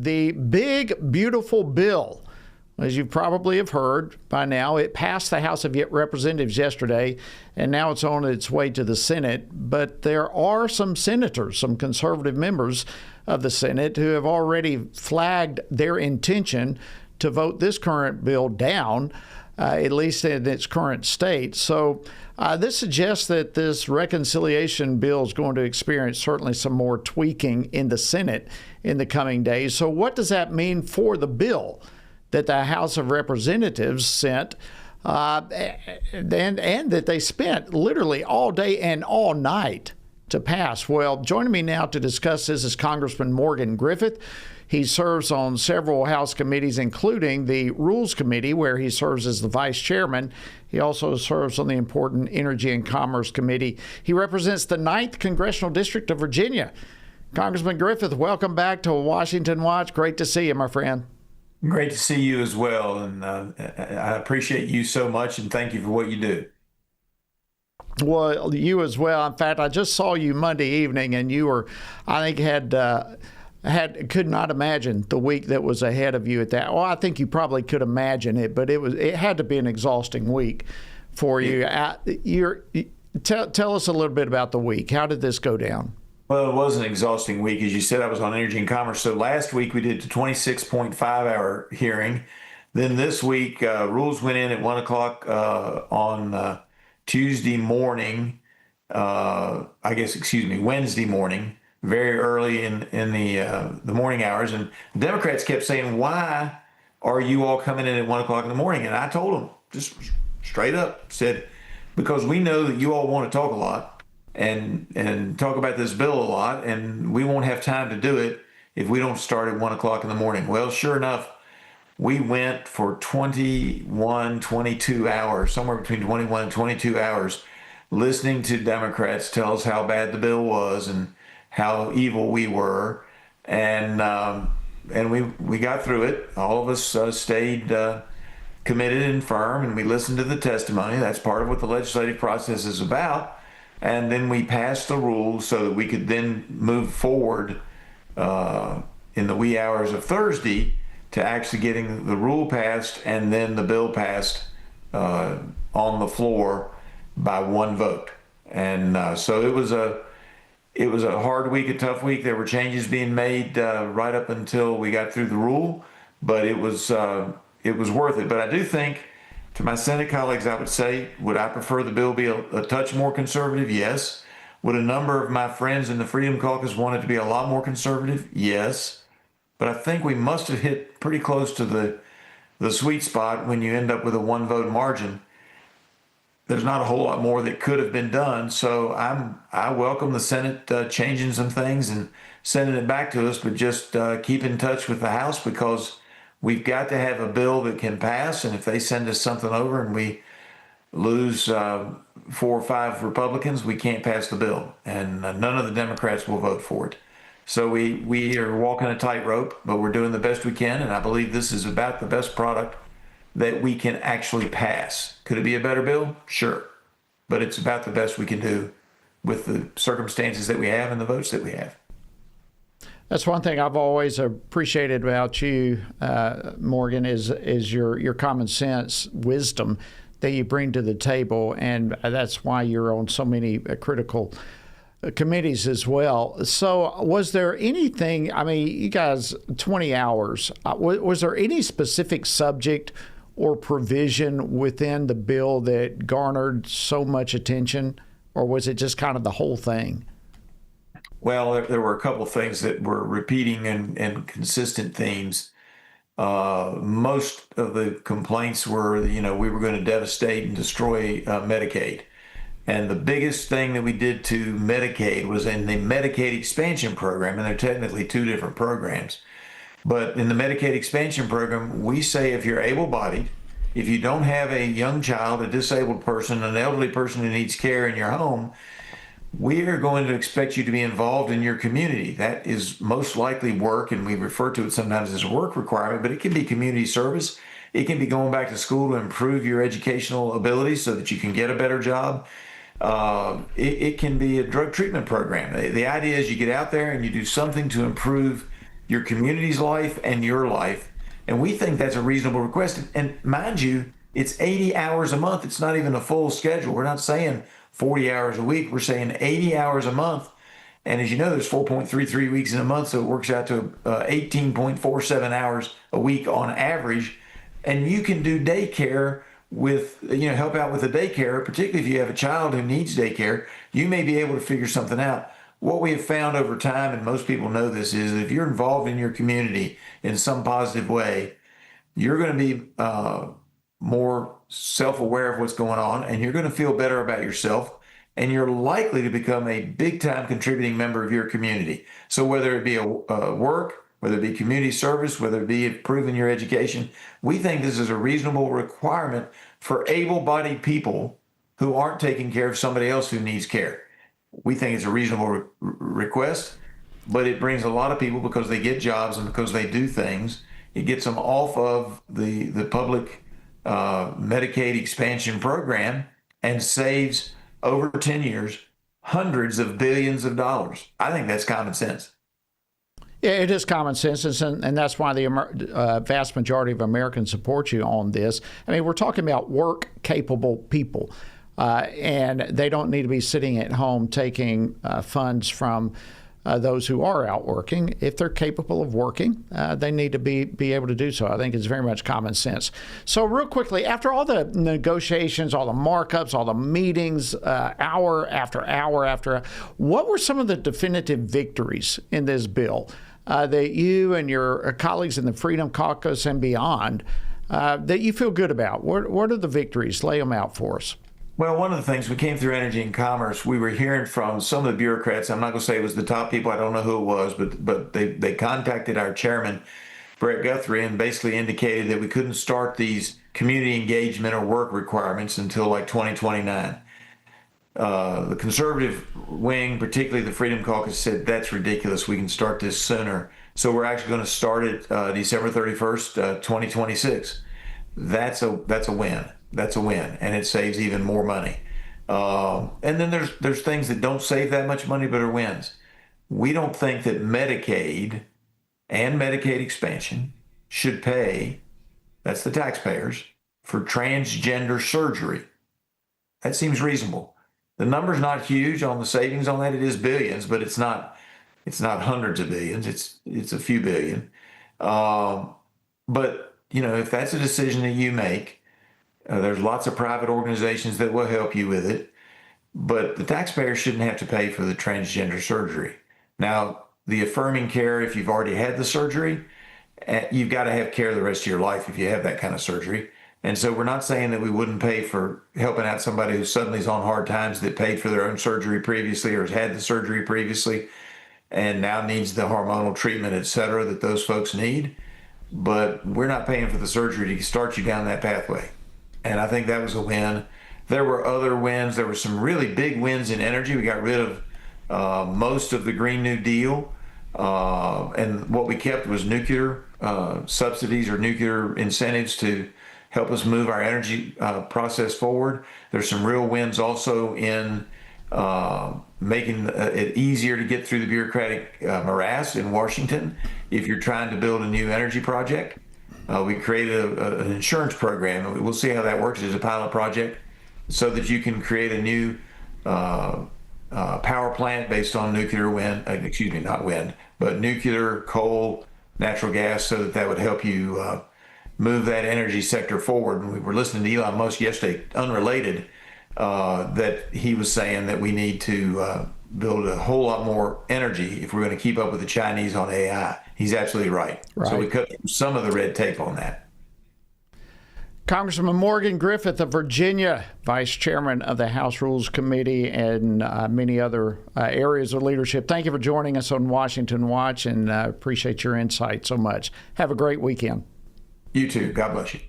the big, beautiful bill. As you probably have heard by now, it passed the House of Representatives yesterday, and now it's on its way to the Senate. But there are some senators, some conservative members of the Senate, who have already flagged their intention to vote this current bill down, at least in its current state. So this suggests that this reconciliation bill is going to experience certainly some more tweaking in the Senate in the coming days. So what does that mean for the bill that the House of Representatives sent and that they spent literally all day and all night to pass? Well, joining me now to discuss this is Congressman Morgan Griffith. He serves on several House committees, including the Rules Committee, where he serves as the vice chairman. He also serves on the important Energy and Commerce Committee. He represents the 9th Congressional District of Virginia. Congressman Griffith, welcome back to Washington Watch. Great to see you, my friend. Great to see you as well. And I appreciate you so much, and thank you for what you do. Well, you as well. In fact, I just saw you Monday evening, and you were, I think, could not imagine the week that was ahead of you at that. Well, I think you probably could imagine it, but it had to be an exhausting week for you. Tell us a little bit about the week. How did this go down? Well, it was an exhausting week. As you said, I was on Energy and Commerce. So last week we did the 26.5-hour hearing. Then this week, rules went in at 1 o'clock on Tuesday morning, Wednesday morning, very early in the morning hours. And Democrats kept saying, why are you all coming in at 1 o'clock in the morning? And I told them, just straight up, said, because we know that you all want to talk a lot and talk about this bill a lot, and we won't have time to do it if we don't start at 1 o'clock in the morning. Well, sure enough, we went for 22 hours, somewhere between 21 and 22 hours, listening to Democrats tell us how bad the bill was and how evil we were. And we got through it. All of us stayed committed and firm, and we listened to the testimony. That's part of what the legislative process is about. And then we passed the rules so that we could then move forward in the wee hours of Thursday to actually getting the rule passed and then the bill passed on the floor by one vote. And so it was a hard week, a tough week. There were changes being made right up until we got through the rule, but it was worth it. But I do think, to my Senate colleagues, I would say, would I prefer the bill be a touch more conservative? Yes. Would a number of my friends in the Freedom Caucus want it to be a lot more conservative? Yes. But I think we must have hit pretty close to the sweet spot when you end up with a one vote margin. There's not a whole lot more that could have been done. So I welcome the Senate changing some things and sending it back to us, but just keep in touch with the House, because we've got to have a bill that can pass. And if they send us something over and we lose 4 or 5 Republicans, we can't pass the bill. And none of the Democrats will vote for it. So we are walking a tightrope, but we're doing the best we can. And I believe this is about the best product that we can actually pass. Could it be a better bill? Sure. But it's about the best we can do with the circumstances that we have and the votes that we have. That's one thing I've always appreciated about you, Morgan, is your common sense, wisdom that you bring to the table, and that's why you're on so many critical committees as well. So was there anything, I mean, you guys, 20 hours, was there any specific subject or provision within the bill that garnered so much attention, or was it just kind of the whole thing? Well, there were a couple of things that were repeating and consistent themes. Most of the complaints were, we were going to devastate and destroy Medicaid. And the biggest thing that we did to Medicaid was in the Medicaid expansion program, and they're technically 2 different programs. But in the Medicaid expansion program, we say if you're able-bodied, if you don't have a young child, a disabled person, an elderly person who needs care in your home, we are going to expect you to be involved in your community. That is most likely work, and we refer to it sometimes as a work requirement, but it can be community service. It can be going back to school to improve your educational abilities so that you can get a better job. It can be a drug treatment program. The idea is you get out there and you do something to improve your community's life and your life. And we think that's a reasonable request. And mind you, it's 80 hours a month. It's not even a full schedule. We're not saying 40 hours a week. We're saying 80 hours a month. And as you know, there's 4.33 weeks in a month, so it works out to 18.47 hours a week on average. And you can do daycare with, help out with the daycare, particularly if you have a child who needs daycare. You may be able to figure something out. What we have found over time, and most people know this, is that if you're involved in your community in some positive way, you're going to be more self-aware of what's going on, and you're going to feel better about yourself, and you're likely to become a big-time contributing member of your community. So whether it be a work, whether it be community service, whether it be improving your education, we think this is a reasonable requirement for able-bodied people who aren't taking care of somebody else who needs care. We think it's a reasonable request, but it brings a lot of people, because they get jobs and because they do things, it gets them off of the public Medicaid expansion program and saves over 10 years hundreds of billions of dollars. I think that's common sense. Yeah, it is common sense, and that's why the vast majority of Americans support you on this. I mean, we're talking about work-capable people, and they don't need to be sitting at home taking funds from those who are out working. If they're capable of working, they need to be able to do so. I think it's very much common sense. So real quickly, after all the negotiations, all the markups, all the meetings, hour after hour, what were some of the definitive victories in this bill that you and your colleagues in the Freedom Caucus and beyond that you feel good about? What are the victories? Lay them out for us. Well, one of the things, we came through Energy and Commerce, we were hearing from some of the bureaucrats. I'm not going to say it was the top people. I don't know who it was, but they contacted our chairman, Brett Guthrie, and basically indicated that we couldn't start these community engagement or work requirements until like 2029. The conservative wing, particularly the Freedom Caucus, said that's ridiculous. We can start this sooner. So we're actually going to start it December 31st, 2026. That's a win. That's a win, and it saves even more money. And then there's things that don't save that much money but are wins. We don't think that Medicaid and Medicaid expansion should pay, that's the taxpayers, for transgender surgery. That seems reasonable. The number's not huge on the savings on that. It is billions, but it's not hundreds of billions. It's a few billion. But if that's a decision that you make, there's lots of private organizations that will help you with it, but the taxpayer shouldn't have to pay for the transgender surgery. Now, the affirming care, if you've already had the surgery, you've got to have care the rest of your life if you have that kind of surgery. And so we're not saying that we wouldn't pay for helping out somebody who suddenly is on hard times, that paid for their own surgery previously or has had the surgery previously and now needs the hormonal treatment, et cetera, that those folks need. But we're not paying for the surgery to start you down that pathway. And I think that was a win. There were other wins. There were some really big wins in energy. We got rid of most of the Green New Deal. And what we kept was nuclear subsidies or nuclear incentives to help us move our energy process forward. There's some real wins also in making it easier to get through the bureaucratic morass in Washington if you're trying to build a new energy project. We created an insurance program. We'll see how that works as a pilot project, so that you can create a new power plant based on nuclear nuclear, coal, natural gas, so that would help you move that energy sector forward. And we were listening to Elon Musk yesterday, unrelated, that he was saying that we need to build a whole lot more energy if we're going to keep up with the Chinese on AI. He's absolutely right. So we cut some of the red tape on that. Congressman Morgan Griffith of Virginia, Vice Chairman of the House Rules Committee and many other areas of leadership. Thank you for joining us on Washington Watch, and appreciate your insight so much. Have a great weekend. You too. God bless you.